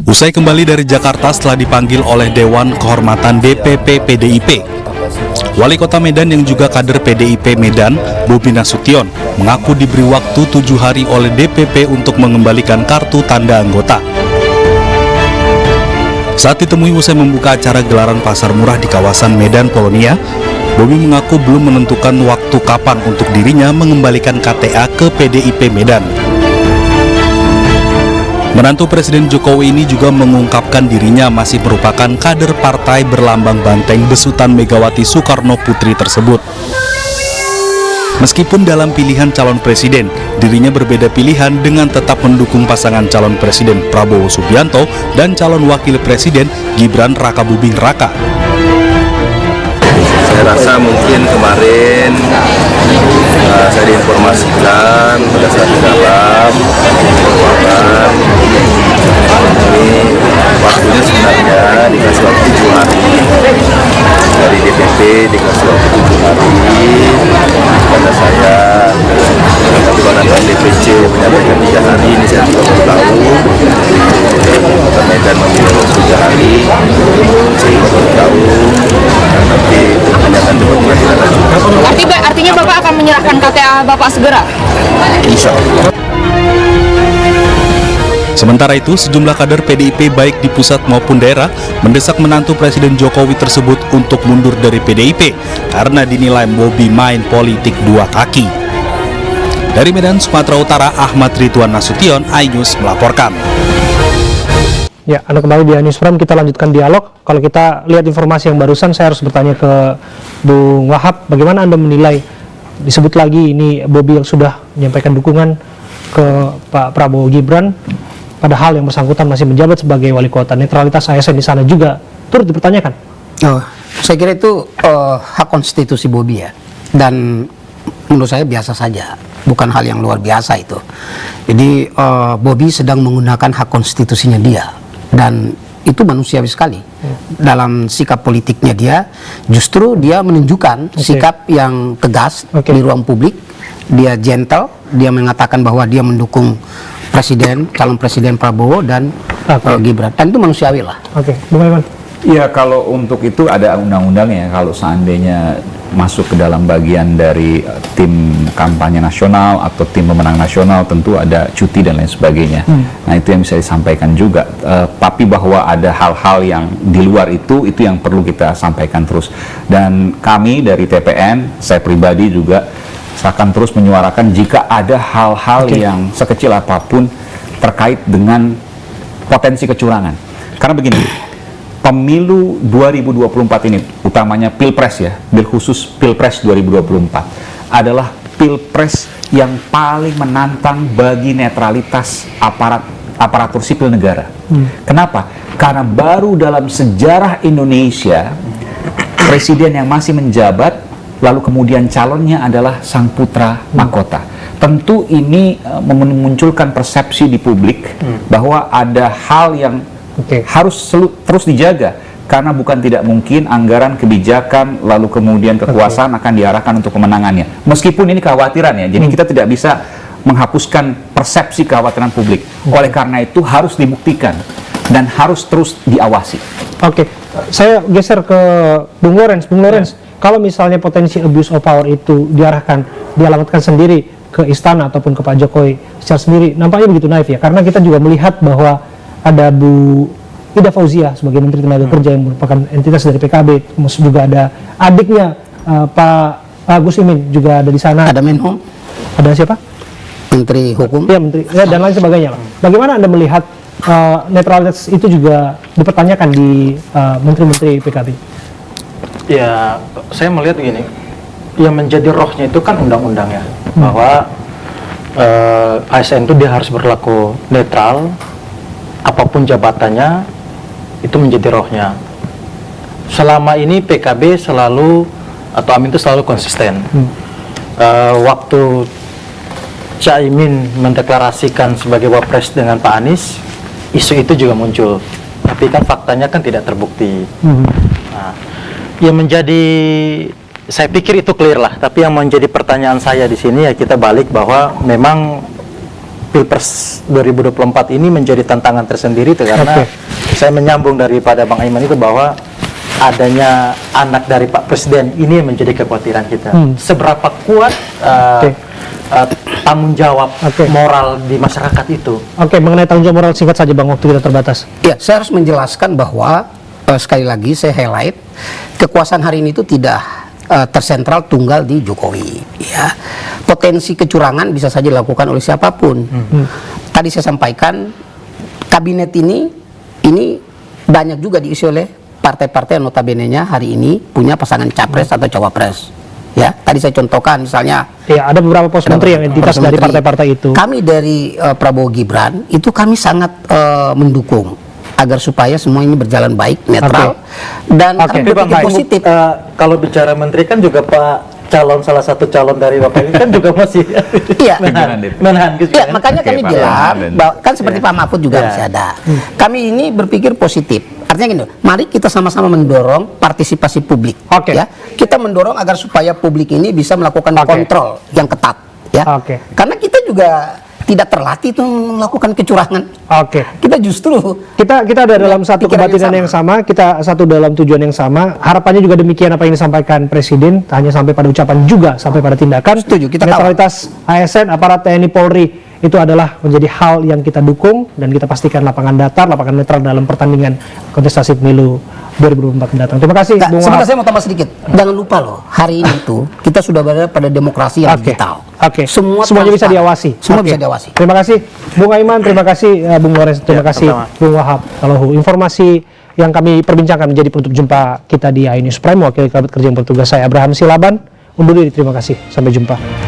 Usai kembali dari Jakarta setelah dipanggil oleh Dewan Kehormatan DPP PDIP, Wali Kota Medan yang juga kader PDIP Medan, Bobi Nasution, mengaku diberi waktu 7 hari oleh DPP untuk mengembalikan kartu tanda anggota. Saat ditemui usai membuka acara gelaran pasar murah di kawasan Medan Polonia, Bobi mengaku belum menentukan waktu kapan untuk dirinya mengembalikan KTA ke PDIP Medan. Menantu Presiden Jokowi ini juga mengungkapkan dirinya masih merupakan kader partai berlambang banteng besutan Megawati Soekarno Putri tersebut. Meskipun dalam pilihan calon presiden, dirinya berbeda pilihan dengan tetap mendukung pasangan calon presiden Prabowo Subianto dan calon wakil presiden Gibran Rakabuming Raka. Saya rasa mungkin kemarin saya diinformasikan pada saat di dalam ini waktunya sebenarnya dikasih waktu 7 hari dari DPP, dikasih waktu 7 hari pada saya ketua DPC menyampaikan 3 hari. Ini saya juga baru tahu Kota Medan memilih 3 hari, saya juga baru tahu nanti hanya akan dapat pengadilan lanjut. Artinya Bapak akan menyerahkan KTA Bapak segera? Insya Allah. Sementara itu, sejumlah kader PDIP baik di pusat maupun daerah mendesak menantu Presiden Jokowi tersebut untuk mundur dari PDIP karena dinilai Bobi main politik dua kaki. Dari Medan, Sumatera Utara, Ahmad Ridwan Nasution, iNews melaporkan. Ya, Anda kembali di iNews Prime, kita lanjutkan dialog. Kalau kita lihat informasi yang barusan, saya harus bertanya ke Bung Wahab, bagaimana Anda menilai disebut lagi ini Bobi yang sudah menyampaikan dukungan ke Pak Prabowo Gibran, padahal yang bersangkutan masih menjabat sebagai wali kota. Netralitas ASN di sana juga turut dipertanyakan. Oh, saya kira itu hak konstitusi Bobi ya, dan menurut saya biasa saja, bukan hal yang luar biasa itu. Jadi Bobi sedang menggunakan hak konstitusinya dia, dan itu manusiawi sekali. Dalam sikap politiknya dia, justru dia menunjukkan sikap yang tegas di ruang publik. Dia gentle, dia mengatakan bahwa dia mendukung calon presiden Prabowo dan Gibran, dan itu manusiawi lah. Bung Iwan. Ya, kalau untuk itu ada undang-undangnya. Kalau seandainya masuk ke dalam bagian dari tim kampanye nasional atau tim pemenang nasional, tentu ada cuti dan lain sebagainya. Nah, itu yang bisa disampaikan juga. Tapi bahwa ada hal-hal yang di luar itu yang perlu kita sampaikan terus. Dan kami dari TPN, saya pribadi juga akan terus menyuarakan jika ada hal-hal yang sekecil apapun terkait dengan potensi kecurangan. Karena begini, pemilu 2024 ini, utamanya Pilpres ya, bil khusus Pilpres 2024, adalah Pilpres yang paling menantang bagi netralitas aparatur sipil negara. Kenapa? Karena baru dalam sejarah Indonesia, presiden yang masih menjabat lalu kemudian calonnya adalah sang putra mahkota. Tentu ini memunculkan persepsi di publik bahwa ada hal yang harus terus dijaga, karena bukan tidak mungkin anggaran kebijakan lalu kemudian kekuasaan akan diarahkan untuk kemenangannya. Meskipun ini kekhawatiran ya, jadi kita tidak bisa menghapuskan persepsi kekhawatiran publik. Oleh karena itu harus dibuktikan dan harus terus diawasi. Saya geser ke Bung Lawrence. Kalau misalnya potensi abuse of power itu dialamatkan sendiri ke istana ataupun ke Pak Jokowi secara sendiri, nampaknya begitu naif ya, karena kita juga melihat bahwa ada Bu Ida Fauzia sebagai Menteri Tenaga Kerja yang merupakan entitas dari PKB, juga ada adiknya Pak Gus Imin juga ada di sana. Ada Menhum. Ada siapa? Menteri Hukum. Ya, Menteri dan lain sebagainya. Bagaimana Anda melihat netralitas itu juga dipertanyakan di menteri-menteri PKB? Ya, saya melihat begini, yang menjadi rohnya itu kan undang-undangnya, bahwa ASN itu dia harus berlaku netral, apapun jabatannya, itu menjadi rohnya. Selama ini PKB selalu, atau Amin itu selalu konsisten. Waktu Caimin mendeklarasikan sebagai wapres dengan Pak Anies, isu itu juga muncul, tapi kan faktanya kan tidak terbukti. Nah, yang menjadi, saya pikir itu clear lah, tapi yang menjadi pertanyaan saya di sini ya kita balik bahwa memang Pilpres 2024 ini menjadi tantangan tersendiri tuh, karena saya menyambung daripada Bang Aiman itu bahwa adanya anak dari Pak Presiden ini yang menjadi kekhawatiran kita. Seberapa kuat tanggung jawab moral di masyarakat itu? Oke, mengenai tanggung jawab moral singkat saja Bang, waktu kita terbatas. Ya, saya harus menjelaskan bahwa sekali lagi saya highlight, kekuasaan hari ini itu tidak tersentral tunggal di Jokowi. Ya, potensi kecurangan bisa saja dilakukan oleh siapapun. Tadi saya sampaikan kabinet ini banyak juga diisi oleh partai-partai yang notabene-nya hari ini punya pasangan capres atau cawapres. Ya, tadi saya contohkan misalnya. Ya, ada beberapa pos menteri yang entitas dari partai-partai itu. Kami dari Prabowo Gibran itu kami sangat mendukung agar supaya semua ini berjalan baik, netral, dan kami berpikir positif. Kalau bicara menteri kan juga salah satu calon dari Bapak ini kan juga masih menahan ya, makanya kami bilang bahwa, kan seperti Pak Mahfud juga masih ada. Kami ini berpikir positif. Artinya gini, mari kita sama-sama mendorong partisipasi publik. Ya, kita mendorong agar supaya publik ini bisa melakukan kontrol yang ketat. Ya, karena kita juga tidak terlatih tuh melakukan kecurangan. Kita justru kita ada dalam satu kebatinan yang sama, kita satu dalam tujuan yang sama. Harapannya juga demikian apa yang disampaikan Presiden, tak hanya sampai pada ucapan juga sampai pada tindakan. Setuju, kita netralitas ASN, aparat TNI Polri itu adalah menjadi hal yang kita dukung, dan kita pastikan lapangan datar, lapangan netral dalam pertandingan kontestasi pemilu 2024 mendatang. Terima kasih. Sebentar, saya mau tambah sedikit. Jangan lupa loh, hari ini tuh kita sudah berada pada demokrasi yang digital. Semuanya bisa diawasi. Semua bisa diawasi. Terima kasih Bung Aiman, terima kasih Bung Lawrence, terima kasih Bung Wahab. Kalau informasi yang kami perbincangkan menjadi penutup jumpa kita di iNews Prime, wakil kerabat kerja yang bertugas saya Abraham Silaban undur diri. Terima kasih, sampai jumpa.